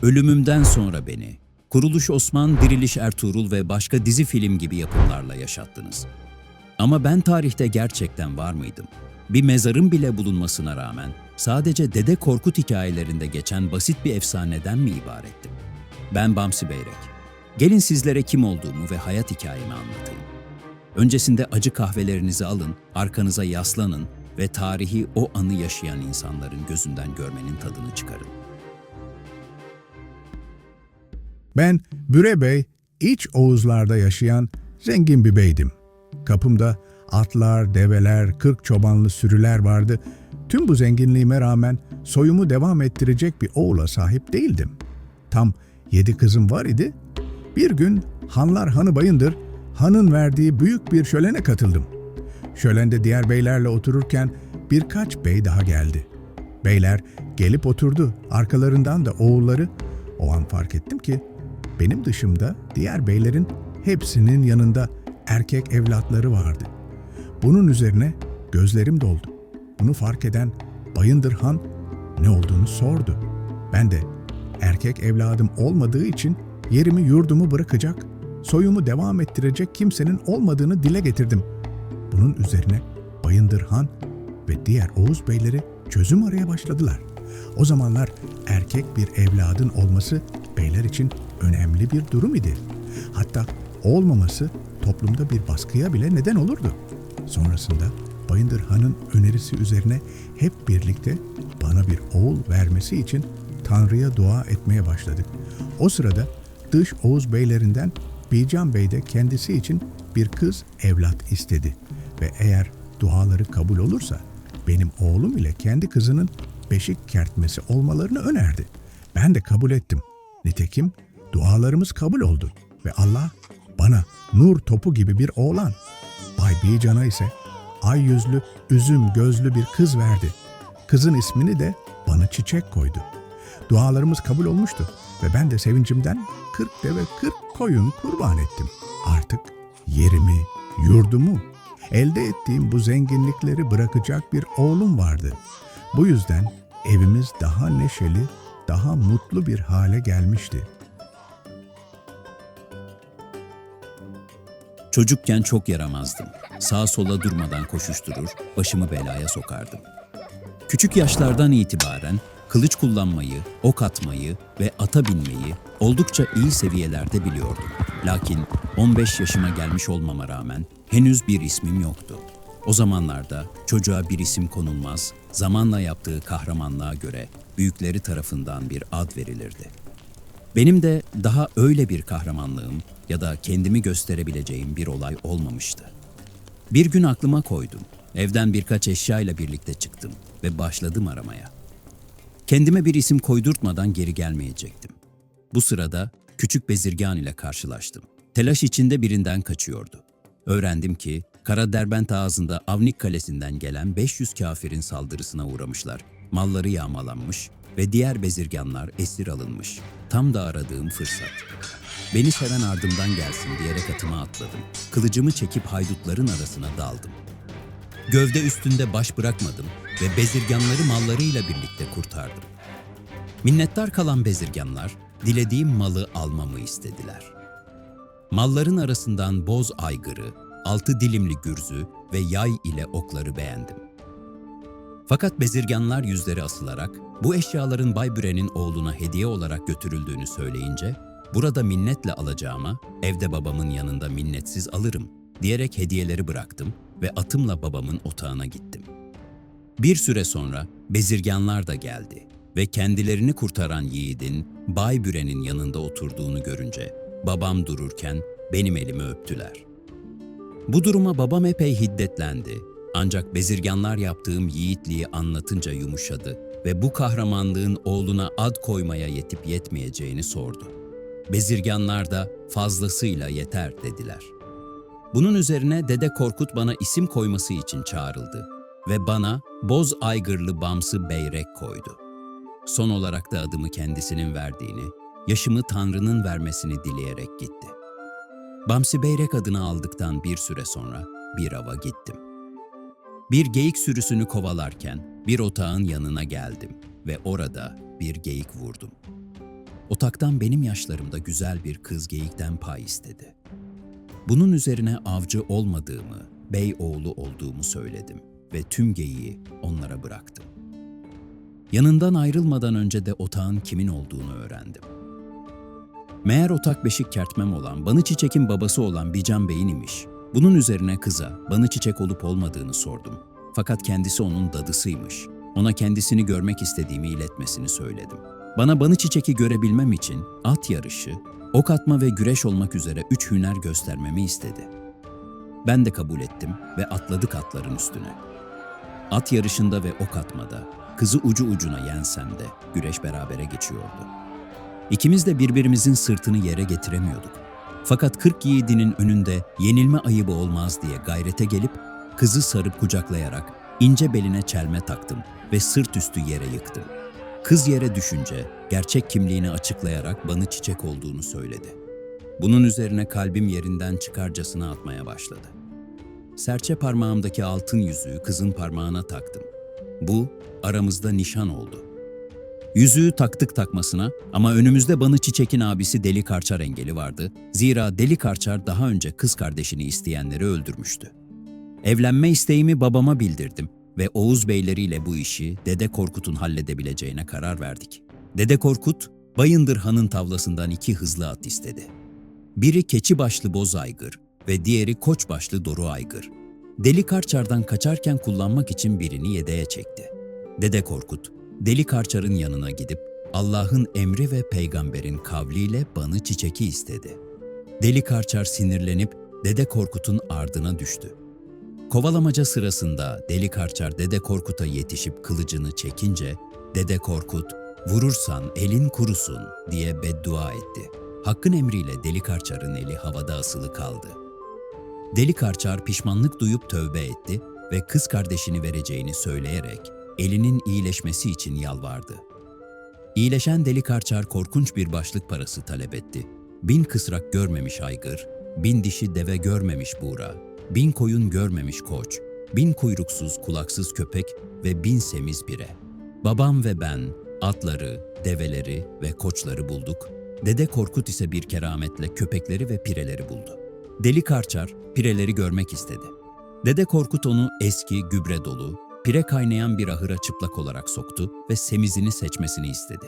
Ölümümden sonra beni, Kuruluş Osman, Diriliş Ertuğrul ve başka dizi film gibi yapımlarla yaşattınız. Ama ben tarihte gerçekten var mıydım? Bir mezarım bile bulunmasına rağmen sadece Dede Korkut hikayelerinde geçen basit bir efsaneden mi ibarettim? Ben Bamsi Beyrek. Gelin sizlere kim olduğumu ve hayat hikayemi anlatayım. Öncesinde acı kahvelerinizi alın, arkanıza yaslanın ve tarihi o anı yaşayan insanların gözünden görmenin tadını çıkarın. Ben Büre Bey, İç Oğuzlar'da yaşayan zengin bir beydim. Kapımda atlar, develer, 40 çobanlı sürüler vardı. Tüm bu zenginliğime rağmen soyumu devam ettirecek bir oğula sahip değildim. Tam 7 kızım var idi. Bir gün Hanlar Hanı Bayındır, hanın verdiği büyük bir şölene katıldım. Şölende diğer beylerle otururken birkaç bey daha geldi. Beyler gelip oturdu, arkalarından da oğulları. O an fark ettim ki benim dışımda diğer beylerin hepsinin yanında erkek evlatları vardı. Bunun üzerine gözlerim doldu. Bunu fark eden Bayındır Han ne olduğunu sordu. Ben de erkek evladım olmadığı için yerimi yurdumu bırakacak, soyumu devam ettirecek kimsenin olmadığını dile getirdim. Bunun üzerine Bayındır Han ve diğer Oğuz beyleri çözüm aramaya başladılar. O zamanlar erkek bir evladın olması beyler için önemli bir durum idi. Hatta olmaması toplumda bir baskıya bile neden olurdu. Sonrasında Bayındır Han'ın önerisi üzerine hep birlikte bana bir oğul vermesi için Tanrı'ya dua etmeye başladık. O sırada dış Oğuz beylerinden Bican Bey de kendisi için bir kız evlat istedi ve eğer duaları kabul olursa benim oğlum ile kendi kızının beşik kertmesi olmalarını önerdi. Ben de kabul ettim. Nitekim dualarımız kabul oldu ve Allah bana nur topu gibi bir oğlan, Bay Bican'a ise ay yüzlü, üzüm gözlü bir kız verdi. Kızın ismini de bana Çiçek koydu. Dualarımız kabul olmuştu ve ben de sevincimden 40 deve 40 koyun kurban ettim. Artık yerimi, yurdumu, elde ettiğim bu zenginlikleri bırakacak bir oğlum vardı. Bu yüzden evimiz daha neşeli, daha mutlu bir hale gelmişti. Çocukken çok yaramazdım. Sağa sola durmadan koşuşturur, başımı belaya sokardım. Küçük yaşlardan itibaren kılıç kullanmayı, ok atmayı ve ata binmeyi oldukça iyi seviyelerde biliyordum. Lakin 15 yaşıma gelmiş olmama rağmen henüz bir ismim yoktu. O zamanlarda çocuğa bir isim konulmaz, zamanla yaptığı kahramanlığa göre büyükleri tarafından bir ad verilirdi. Benim de daha öyle bir kahramanlığım ya da kendimi gösterebileceğim bir olay olmamıştı. Bir gün aklıma koydum. Evden birkaç eşyayla birlikte çıktım ve başladım aramaya. Kendime bir isim koydurtmadan geri gelmeyecektim. Bu sırada küçük Bezirgan ile karşılaştım. Telaş içinde birinden kaçıyordu. Öğrendim ki Kara Derbent ağzında Avnik Kalesi'nden gelen 500 kafirin saldırısına uğramışlar. Malları yağmalanmış ve diğer bezirganlar esir alınmış. Tam da aradığım fırsat. Beni seven ardımdan gelsin diyerek atıma atladım. Kılıcımı çekip haydutların arasına daldım. Gövde üstünde baş bırakmadım ve bezirganları mallarıyla birlikte kurtardım. Minnettar kalan bezirganlar dilediğim malı almamı istediler. Malların arasından boz aygırı, 6 dilimli gürzü ve yay ile okları beğendim. Fakat bezirganlar yüzleri asılarak bu eşyaların Bay Büre'nin oğluna hediye olarak götürüldüğünü söyleyince burada minnetle alacağıma evde babamın yanında minnetsiz alırım diyerek hediyeleri bıraktım ve atımla babamın otağına gittim. Bir süre sonra bezirganlar da geldi ve kendilerini kurtaran yiğidin Bay Büre'nin yanında oturduğunu görünce babam dururken benim elimi öptüler. Bu duruma babam epey hiddetlendi. Ancak bezirganlar yaptığım yiğitliği anlatınca yumuşadı ve bu kahramanlığın oğluna ad koymaya yetip yetmeyeceğini sordu. Bezirganlar da fazlasıyla yeter dediler. Bunun üzerine Dede Korkut bana isim koyması için çağrıldı ve bana Boz Aygırlı Bamsı Beyrek koydu. Son olarak da adımı kendisinin verdiğini, yaşımı Tanrı'nın vermesini dileyerek gitti. Bamsı Beyrek adını aldıktan bir süre sonra bir ava gittim. Bir geyik sürüsünü kovalarken bir otağın yanına geldim ve orada bir geyik vurdum. Otaktan benim yaşlarımda güzel bir kız geyikten pay istedi. Bunun üzerine avcı olmadığımı, bey oğlu olduğumu söyledim ve tüm geyiği onlara bıraktım. Yanından ayrılmadan önce de otağın kimin olduğunu öğrendim. Meğer otak beşik kertmem olan, Banı Çiçek'in babası olan Bican Bey'in imiş. Bunun üzerine kıza Banı Çiçek olup olmadığını sordum. Fakat kendisi onun dadısıymış. Ona kendisini görmek istediğimi iletmesini söyledim. Bana Banı Çiçek'i görebilmem için at yarışı, ok atma ve güreş olmak üzere 3 hüner göstermemi istedi. Ben de kabul ettim ve atladık atların üstüne. At yarışında ve ok atmada, kızı ucu ucuna yensem de güreş berabere geçiyordu. İkimiz de birbirimizin sırtını yere getiremiyorduk. Fakat 40 yiğidinin önünde yenilme ayıbı olmaz diye gayrete gelip kızı sarıp kucaklayarak ince beline çelme taktım ve sırt üstü yere yıktım. Kız yere düşünce gerçek kimliğini açıklayarak Banı Çiçek olduğunu söyledi. Bunun üzerine kalbim yerinden çıkarcasına atmaya başladı. Serçe parmağımdaki altın yüzüğü kızın parmağına taktım. Bu aramızda nişan oldu. Yüzüğü taktık takmasına ama önümüzde Banı Çiçek'in abisi Deli Karçar engeli vardı. Zira Deli Karçar daha önce kız kardeşini isteyenleri öldürmüştü. Evlenme isteğimi babama bildirdim ve Oğuz beyleriyle bu işi Dede Korkut'un halledebileceğine karar verdik. Dede Korkut, Bayındır Han'ın tavlasından 2 hızlı at istedi. Biri keçi başlı boz aygır ve diğeri koç başlı doru aygır. Deli Karçar'dan kaçarken kullanmak için birini yedeğe çekti. Dede Korkut, Deli Karçar'ın yanına gidip Allah'ın emri ve peygamberin kavliyle Banı Çiçek'i istedi. Deli Karçar sinirlenip Dede Korkut'un ardına düştü. Kovalamaca sırasında Deli Karçar Dede Korkut'a yetişip kılıcını çekince Dede Korkut, "Vurursan elin kurusun" diye beddua etti. Hakkın emriyle Deli Karçar'ın eli havada asılı kaldı. Deli Karçar pişmanlık duyup tövbe etti ve kız kardeşini vereceğini söyleyerek elinin iyileşmesi için yalvardı. İyileşen Deli Karçar korkunç bir başlık parası talep etti. 1000 kısrak görmemiş aygır, 1000 dişi deve görmemiş buğra, 1000 koyun görmemiş koç, 1000 kuyruksuz kulaksız köpek ve 1000 semiz bire. Babam ve ben atları, develeri ve koçları bulduk. Dede Korkut ise bir kerametle köpekleri ve pireleri buldu. Deli Karçar pireleri görmek istedi. Dede Korkut onu eski, gübre dolu, pire kaynayan bir ahıra çıplak olarak soktu ve semizini seçmesini istedi.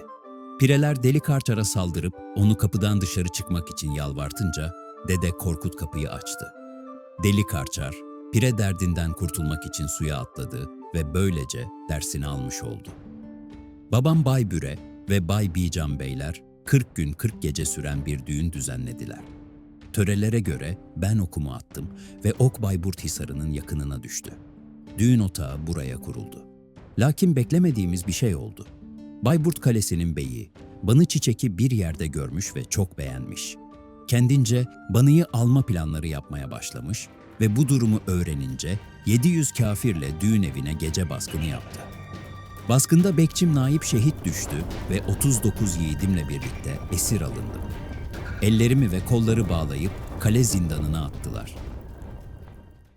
Pireler Deli Karçar'a saldırıp onu kapıdan dışarı çıkmak için yalvartınca Dede Korkut kapıyı açtı. Deli Karçar, pire derdinden kurtulmak için suya atladı ve böylece dersini almış oldu. Babam Bay Büre ve Bay Bican Beyler 40 gün 40 gece süren bir düğün düzenlediler. Törelere göre ben okumu attım ve ok Bayburt Hisarı'nın yakınına düştü. Düğün otağı buraya kuruldu. Lakin beklemediğimiz bir şey oldu. Bayburt Kalesi'nin beyi, Banı Çiçek'i bir yerde görmüş ve çok beğenmiş. Kendince Banı'yı alma planları yapmaya başlamış ve bu durumu öğrenince 700 kafirle düğün evine gece baskını yaptı. Baskında bekçim Naip şehit düştü ve 39 yiğidimle birlikte esir alındım. Ellerimi ve kolları bağlayıp kale zindanına attılar.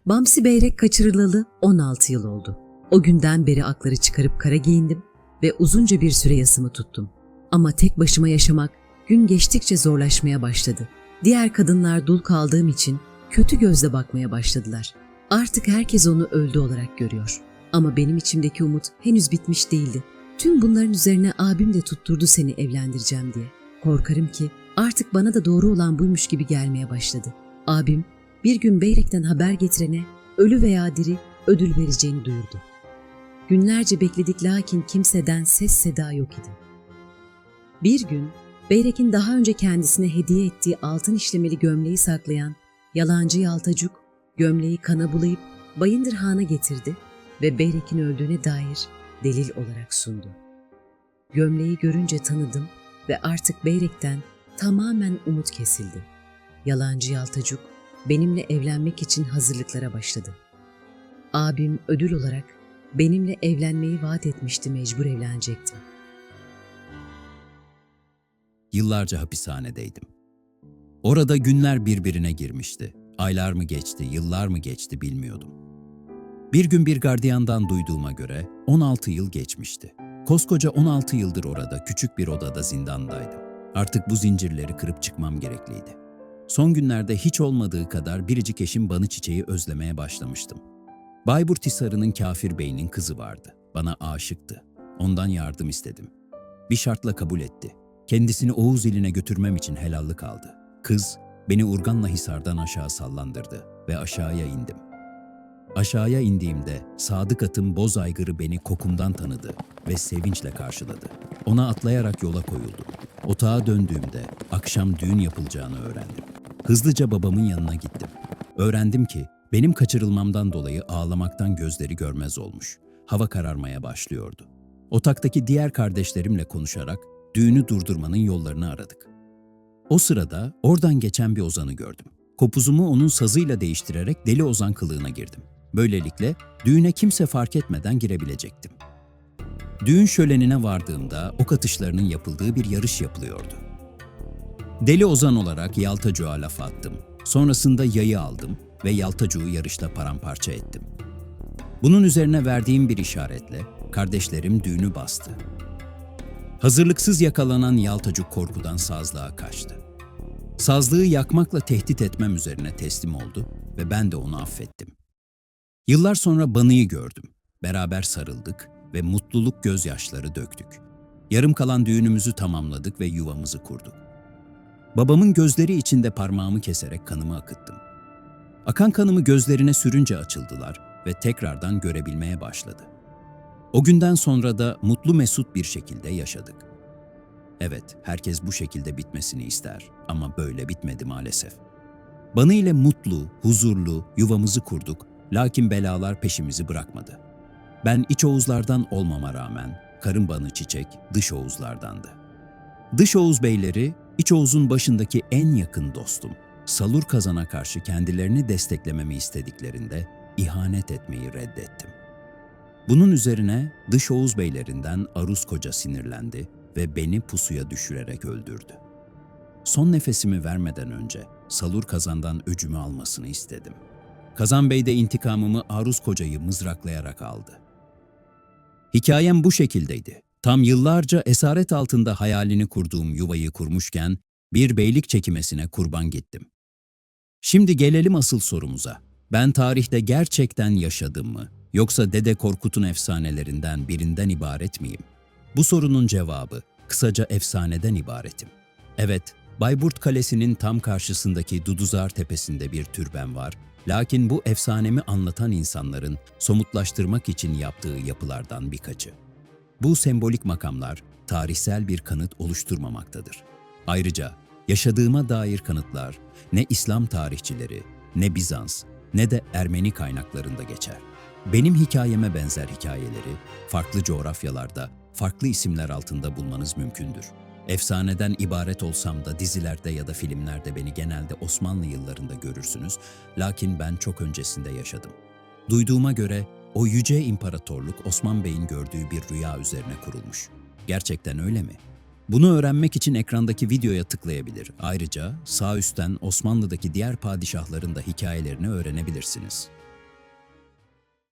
Bamsi Beyrek kaçırılalı 16 yıl oldu. O günden beri akları çıkarıp kara giyindim ve uzunca bir süre yasımı tuttum. Ama tek başıma yaşamak gün geçtikçe zorlaşmaya başladı. Diğer kadınlar dul kaldığım için kötü gözle bakmaya başladılar. Artık herkes onu öldü olarak görüyor. Ama benim içimdeki umut henüz bitmiş değildi. Tüm bunların üzerine abim de tutturdu seni evlendireceğim diye. Korkarım ki artık bana da doğru olan buymuş gibi gelmeye başladı. Abim bir gün Beyrek'ten haber getirene ölü veya diri ödül vereceğini duyurdu. Günlerce bekledik lakin kimseden ses seda yok idi. Bir gün Beyrek'in daha önce kendisine hediye ettiği altın işlemeli gömleği saklayan yalancı Yaltacuk gömleği kana bulayıp Bayındır Han'a getirdi ve Beyrek'in öldüğüne dair delil olarak sundu. Gömleği görünce tanıdım ve artık Beyrek'ten tamamen umut kesildi. Yalancı Yaltacuk benimle evlenmek için hazırlıklara başladı. Abim ödül olarak benimle evlenmeyi vaat etmişti, mecbur evlenecektim. Yıllarca hapishanedeydim. Orada günler birbirine girmişti. Aylar mı geçti, yıllar mı geçti bilmiyordum. Bir gün bir gardiyandan duyduğuma göre 16 yıl geçmişti. Koskoca 16 yıldır orada küçük bir odada zindandaydım. Artık bu zincirleri kırıp çıkmam gerekliydi. Son günlerde hiç olmadığı kadar biricik eşim Banı Çiçeği özlemeye başlamıştım. Bayburt Hisarı'nın Kafir Bey'inin kızı vardı. Bana aşıktı. Ondan yardım istedim. Bir şartla kabul etti. Kendisini Oğuz iline götürmem için helallik aldı. Kız, beni urganla Hisar'dan aşağı sallandırdı ve aşağıya indim. Aşağıya indiğimde sadık atım Boz Aygırı beni kokumdan tanıdı ve sevinçle karşıladı. Ona atlayarak yola koyuldum. Otağa döndüğümde akşam düğün yapılacağını öğrendim. Hızlıca babamın yanına gittim. Öğrendim ki benim kaçırılmamdan dolayı ağlamaktan gözleri görmez olmuş. Hava kararmaya başlıyordu. Otaktaki diğer kardeşlerimle konuşarak düğünü durdurmanın yollarını aradık. O sırada oradan geçen bir ozanı gördüm. Kopuzumu onun sazıyla değiştirerek Deli Ozan kılığına girdim. Böylelikle düğüne kimse fark etmeden girebilecektim. Düğün şölenine vardığımda ok atışlarının yapıldığı bir yarış yapılıyordu. Deli Ozan olarak Yaltacuğa laf attım. Sonrasında yayı aldım ve Yaltacuğu yarışta paramparça ettim. Bunun üzerine verdiğim bir işaretle kardeşlerim düğünü bastı. Hazırlıksız yakalanan Yaltacuk korkudan sazlığa kaçtı. Sazlığı yakmakla tehdit etmem üzerine teslim oldu ve ben de onu affettim. Yıllar sonra Banı'yı gördüm. Beraber sarıldık ve mutluluk gözyaşları döktük. Yarım kalan düğünümüzü tamamladık ve yuvamızı kurduk. Babamın gözleri içinde parmağımı keserek kanımı akıttım. Akan kanımı gözlerine sürünce açıldılar ve tekrardan görebilmeye başladı. O günden sonra da mutlu mesut bir şekilde yaşadık. Evet, herkes bu şekilde bitmesini ister ama böyle bitmedi maalesef. Banı ile mutlu, huzurlu yuvamızı kurduk, lakin belalar peşimizi bırakmadı. Ben iç Oğuzlardan olmama rağmen karım Banı Çiçek dış Oğuzlardandı. Dış Oğuz beyleri, İç Oğuz'un başındaki en yakın dostum, Salur Kazan'a karşı kendilerini desteklememi istediklerinde ihanet etmeyi reddettim. Bunun üzerine Dış Oğuz beylerinden Aruz Koca sinirlendi ve beni pusuya düşürerek öldürdü. Son nefesimi vermeden önce Salur Kazan'dan öcümü almasını istedim. Kazan Bey de intikamımı Aruz Koca'yı mızraklayarak aldı. Hikayem bu şekildeydi. Tam yıllarca esaret altında hayalini kurduğum yuvayı kurmuşken bir beylik çekimesine kurban gittim. Şimdi gelelim asıl sorumuza. Ben tarihte gerçekten yaşadım mı? Yoksa Dede Korkut'un efsanelerinden birinden ibaret miyim? Bu sorunun cevabı kısaca efsaneden ibaretim. Evet, Bayburt Kalesi'nin tam karşısındaki Duduzar Tepesi'nde bir türben var. Lakin bu efsanemi anlatan insanların somutlaştırmak için yaptığı yapılardan birkaçı. Bu sembolik makamlar tarihsel bir kanıt oluşturmamaktadır. Ayrıca yaşadığıma dair kanıtlar ne İslam tarihçileri, ne Bizans, ne de Ermeni kaynaklarında geçer. Benim hikayeme benzer hikayeleri farklı coğrafyalarda, farklı isimler altında bulmanız mümkündür. Efsaneden ibaret olsam da dizilerde ya da filmlerde beni genelde Osmanlı yıllarında görürsünüz, lakin ben çok öncesinde yaşadım. Duyduğuma göre o yüce imparatorluk Osman Bey'in gördüğü bir rüya üzerine kurulmuş. Gerçekten öyle mi? Bunu öğrenmek için ekrandaki videoya tıklayabilir. Ayrıca sağ üstten Osmanlı'daki diğer padişahların da hikayelerini öğrenebilirsiniz.